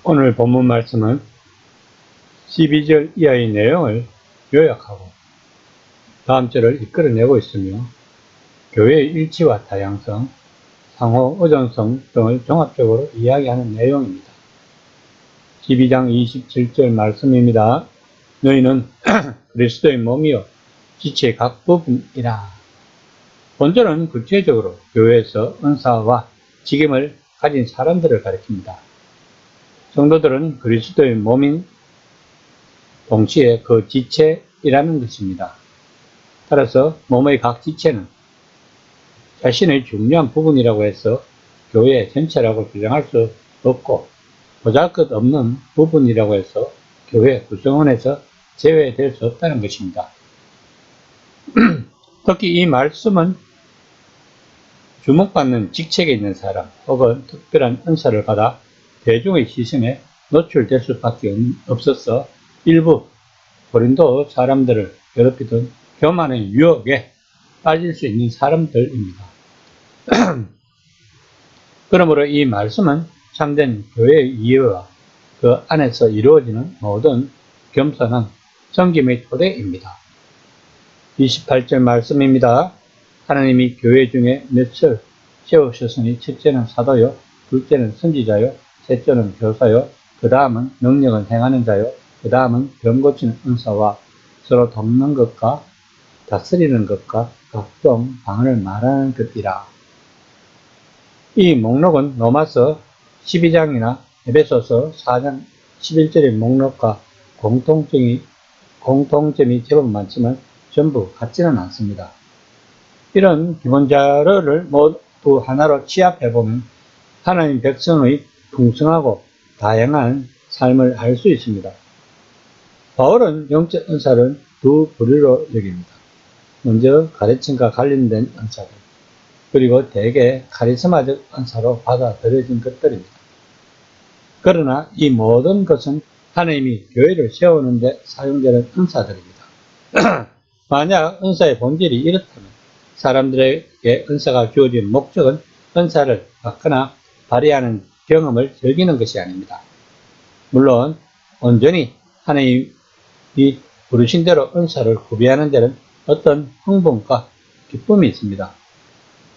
오늘 본문 말씀은 12절 이하의 내용을 요약하고 다음 절을 이끌어내고 있으며 교회의 일치와 다양성, 상호 의존성 등을 종합적으로 이야기하는 내용입니다. 12장 27절 말씀입니다. 너희는 그리스도의 몸이요 지체의 각 부분이라. 본절은 구체적으로 교회에서 은사와 직임을 가진 사람들을 가리킵니다. 성도들은 그리스도의 몸인 동시에 그 지체이라는 것입니다. 따라서 몸의 각 지체는 자신의 중요한 부분이라고 해서 교회 전체라고 주장할 수 없고 보잘것없는 부분이라고 해서 교회 구성원에서 제외될 수 없다는 것입니다. 특히 이 말씀은 주목받는 직책에 있는 사람 혹은 특별한 은사를 받아 대중의 시선에 노출될 수밖에 없어서 일부 고린도 사람들을 괴롭히던 교만의 유혹에 빠질 수 있는 사람들입니다. 그러므로 이 말씀은 참된 교회의 이해와 그 안에서 이루어지는 모든 겸손한 섬김의 토대입니다. 28절 말씀입니다. 하나님이 교회 중에 몇을 세우셨으니 첫째는 사도요, 둘째는 선지자요, 셋째는 교사요, 그 다음은 능력은 행하는 자요, 그 다음은 병 고치는 은사와 서로 돕는 것과 다스리는 것과 각종 방언을 말하는 것이라. 이 목록은 로마서 12장이나 에베소서 4장 11절의 목록과 공통점이 제법 많지만 전부 같지는 않습니다. 이런 기본 자료를 모두 하나로 취합해보면 하나님 백성의 풍성하고 다양한 삶을 알 수 있습니다. 바울은 영적 은사를 두 부류로 여깁니다. 먼저 가르침과 관련된 은사들, 그리고 대개 카리스마적 은사로 받아들여진 것들입니다. 그러나 이 모든 것은 하나님이 교회를 세우는 데 사용되는 은사들입니다. 만약 은사의 본질이 이렇다면 사람들에게 은사가 주어진 목적은 은사를 받거나 발휘하는 경험을 즐기는 것이 아닙니다. 물론 온전히 하나님이 부르신 대로 은사를 구비하는 데는 어떤 흥분과 기쁨이 있습니다.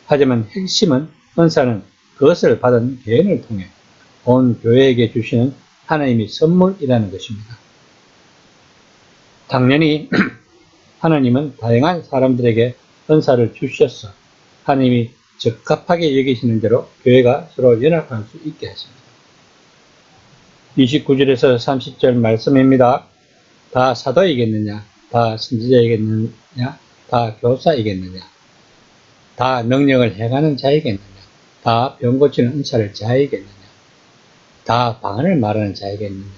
하지만 핵심은 은사는 그것을 받은 개인을 통해 온 교회에게 주시는 하나님의 선물이라는 것입니다. 당연히 하나님은 다양한 사람들에게 은사를 주셔서 하나님이 적합하게 여기시는 대로 교회가 서로 연합할 수 있게 하십니다. 29절에서 30절 말씀입니다. 다 사도이겠느냐? 다 선지자이겠느냐? 다 교사이겠느냐? 다 능력을 행하는 자이겠느냐? 다 병 고치는 은사를 자이겠느냐? 다 방언을 말하는 자이겠느냐?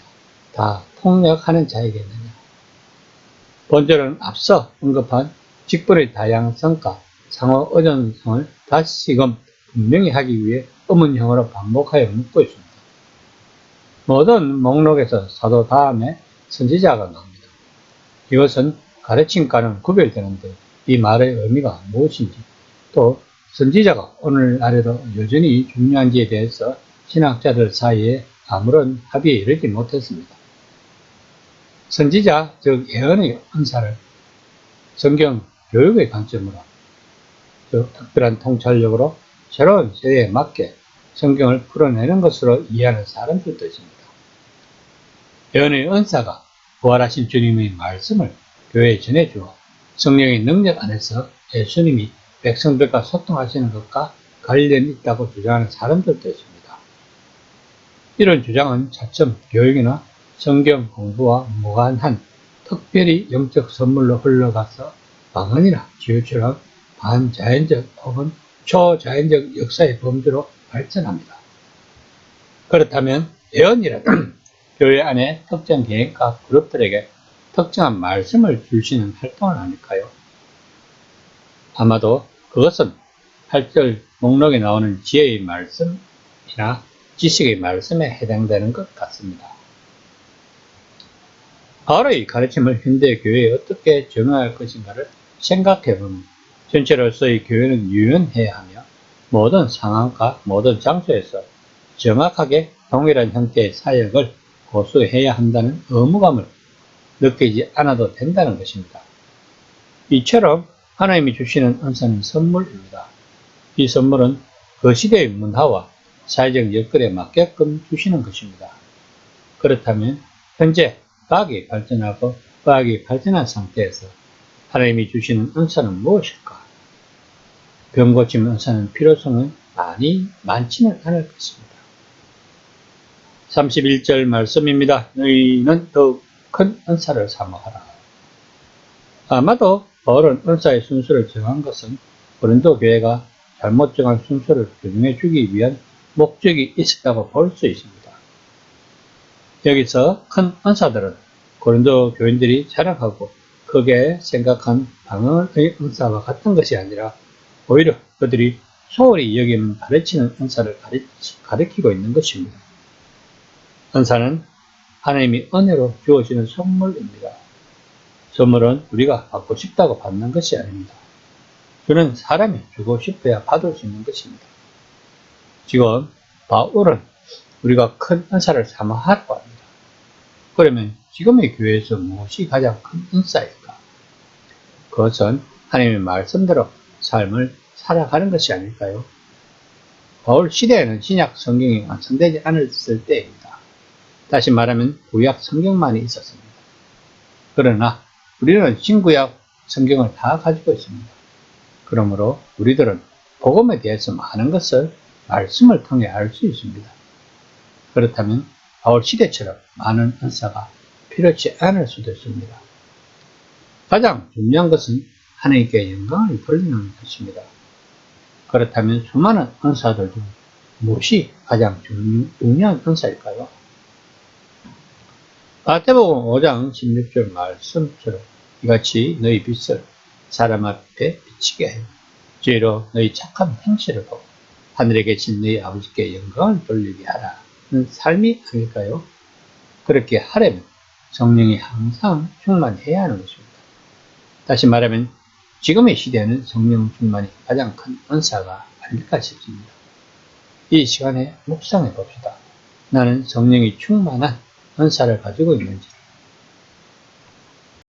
다 통역하는 자이겠느냐? 본절은 앞서 언급한 직분의 다양성과 상호 의존성을 다시금 분명히 하기 위해 의문형으로 반복하여 묻고 있습니다. 모든 목록에서 사도 다음에 선지자가 나옵니다. 이것은 가르침과는 구별되는데 이 말의 의미가 무엇인지, 또 선지자가 오늘날에도 여전히 중요한지에 대해서 신학자들 사이에 아무런 합의에 이르지 못했습니다. 선지자, 즉 예언의 은사를 성경 교육의 관점으로, 즉 특별한 통찰력으로 새로운 세대에 맞게 성경을 풀어내는 것으로 이해하는 사람들도 있습니다. 예언의 은사가 부활하신 주님의 말씀을 교회에 전해주어 성령의 능력 안에서 예수님이 백성들과 소통하시는 것과 관련이 있다고 주장하는 사람들도 있습니다. 이런 주장은 차츰 교육이나 성경 공부와 무관한 특별히 영적 선물로 흘러가서 방언이나 치유처럼 반자연적 혹은 초자연적 역사의 범주로 발전합니다. 그렇다면 예언이라는 교회 안에 특정 개인과 그룹들에게 특정한 말씀을 주시는 활동은 아닐까요? 아마도 그것은 8절 목록에 나오는 지혜의 말씀이나 지식의 말씀에 해당되는 것 같습니다. 바울의 가르침을 현대 교회에 어떻게 적용할 것인가를 생각해보면 전체로서의 교회는 유연해야 하며 모든 상황과 모든 장소에서 정확하게 동일한 형태의 사역을 고수해야 한다는 의무감을 느끼지 않아도 된다는 것입니다. 이처럼 하나님이 주시는 은사는 선물입니다. 이 선물은 그 시대의 문화와 사회적 여건에 맞게끔 주시는 것입니다. 그렇다면 현재 과학이 발전하고 과학이 발전한 상태에서 하나님이 주시는 은사는 무엇일까? 병 고침 은사는 필요성은 많지는 않을 것입니다. 31절 말씀입니다. 너희는 더욱 큰 은사를 사모하라. 아마도 바울은 은사의 순서를 정한 것은 고린도 교회가 잘못 정한 순서를 교정해 주기 위한 목적이 있었다고 볼 수 있습니다. 여기서 큰 은사들은 고린도 교인들이 자랑하고 크게 생각한 방언의 은사와 같은 것이 아니라 오히려 그들이 소홀히 여기는 가르치는 은사를 가리키고 있는 것입니다. 은사는 하나님이 은혜로 주어지는 선물입니다. 선물은 우리가 받고 싶다고 받는 것이 아닙니다. 주는 사람이 주고 싶어야 받을 수 있는 것입니다. 지금 바울은 우리가 큰 은사를 사모하라고 합니다. 그러면 지금의 교회에서 무엇이 가장 큰 은사일까? 그것은 하나님의 말씀대로 삶을 살아가는 것이 아닐까요? 바울 시대에는 신약 성경이 완성되지 않았을 때입니다. 다시 말하면 구약 성경만이 있었습니다. 그러나 우리는 신구약 성경을 다 가지고 있습니다. 그러므로 우리들은 복음에 대해서 많은 것을 말씀을 통해 알 수 있습니다. 그렇다면 바울 시대처럼 많은 은사가 필요치 않을 수도 있습니다. 가장 중요한 것은 하나님께 영광을 돌리는 것입니다. 그렇다면 수많은 은사들 중 무엇이 가장 중요한 은사일까요? 마태복음 5장 16절 말씀처럼 이같이 너희 빛을 사람 앞에 비치게 하여 죄로 너희 착한 행실을 보고 하늘에 계신 너희 아버지께 영광을 돌리게 하라는 삶이 아닐까요? 그렇게 하려면 성령이 항상 충만해야 하는 것입니다. 다시 말하면 지금의 시대에는 성령 충만이 가장 큰 은사가 아닐까 싶습니다. 이 시간에 묵상해 봅시다. 나는 성령이 충만한 은사를 가지고 있는지,